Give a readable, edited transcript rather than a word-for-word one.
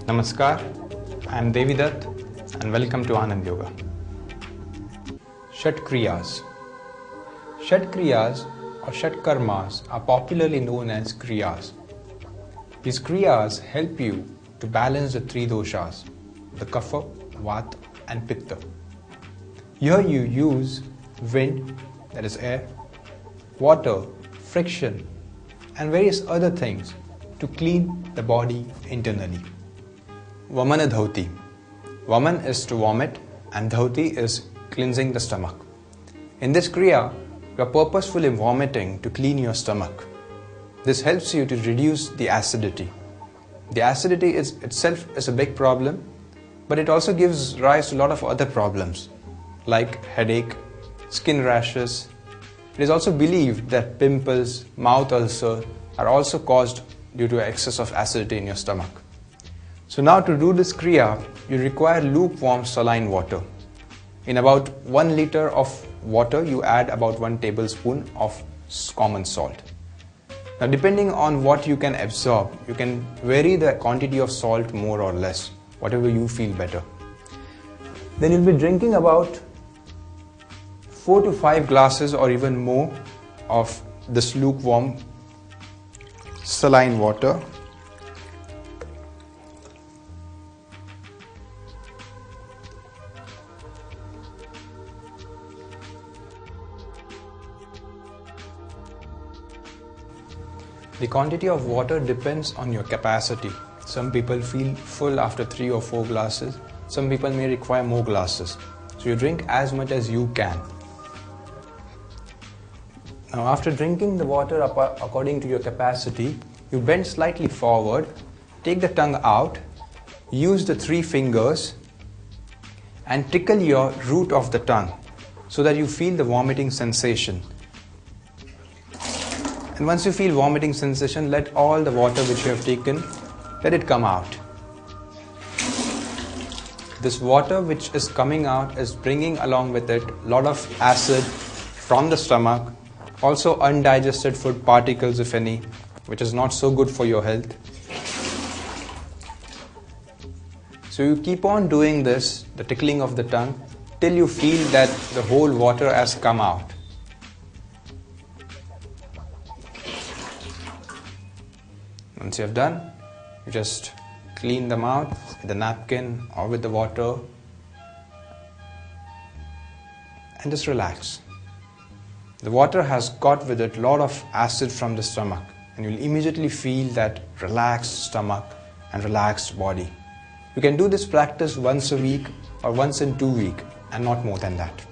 Namaskar, I am Devidatt and welcome to Anand Yoga. Shat Kriyas. Shat Kriyas or Shat Karmas are popularly known as Kriyas. These Kriyas help you to balance the three doshas, the Kapha, Vata and Pitta. Here you use wind, that is air, water, friction and various other things to clean the body internally. Vamana Dhauti. Vaman is to vomit and Dhauti is cleansing the stomach. In this Kriya, you are purposefully vomiting to clean your stomach. This helps you to reduce the acidity. The acidity itself is a big problem, but it also gives rise to a lot of other problems like headache, skin rashes. It is also believed that pimples, mouth ulcer are also caused due to excess of acidity in your stomach. So now to do this Kriya, you require lukewarm saline water. In about 1 liter of water, you add about 1 tablespoon of common salt. Now depending on what you can absorb, you can vary the quantity of salt more or less, whatever you feel better. Then you'll be drinking about 4 to 5 glasses or even more of this lukewarm saline water. The quantity of water depends on your capacity. Some people feel full after 3 or 4 glasses. Some people may require more glasses. So you drink as much as you can. Now after drinking the water according to your capacity, you bend slightly forward, take the tongue out, use the 3 fingers and tickle your root of the tongue so that you feel the vomiting sensation. And once you feel vomiting sensation, let all the water which you have taken, let it come out. This water which is coming out is bringing along with it a lot of acid from the stomach, also undigested food particles if any, which is not so good for your health. So you keep on doing this, the tickling of the tongue, till you feel that the whole water has come out. Once you have done, you just clean the mouth with a napkin or with the water and just relax. The water has got with it a lot of acid from the stomach and you'll immediately feel that relaxed stomach and relaxed body. You can do this practice once a week or once in 2 weeks and not more than that.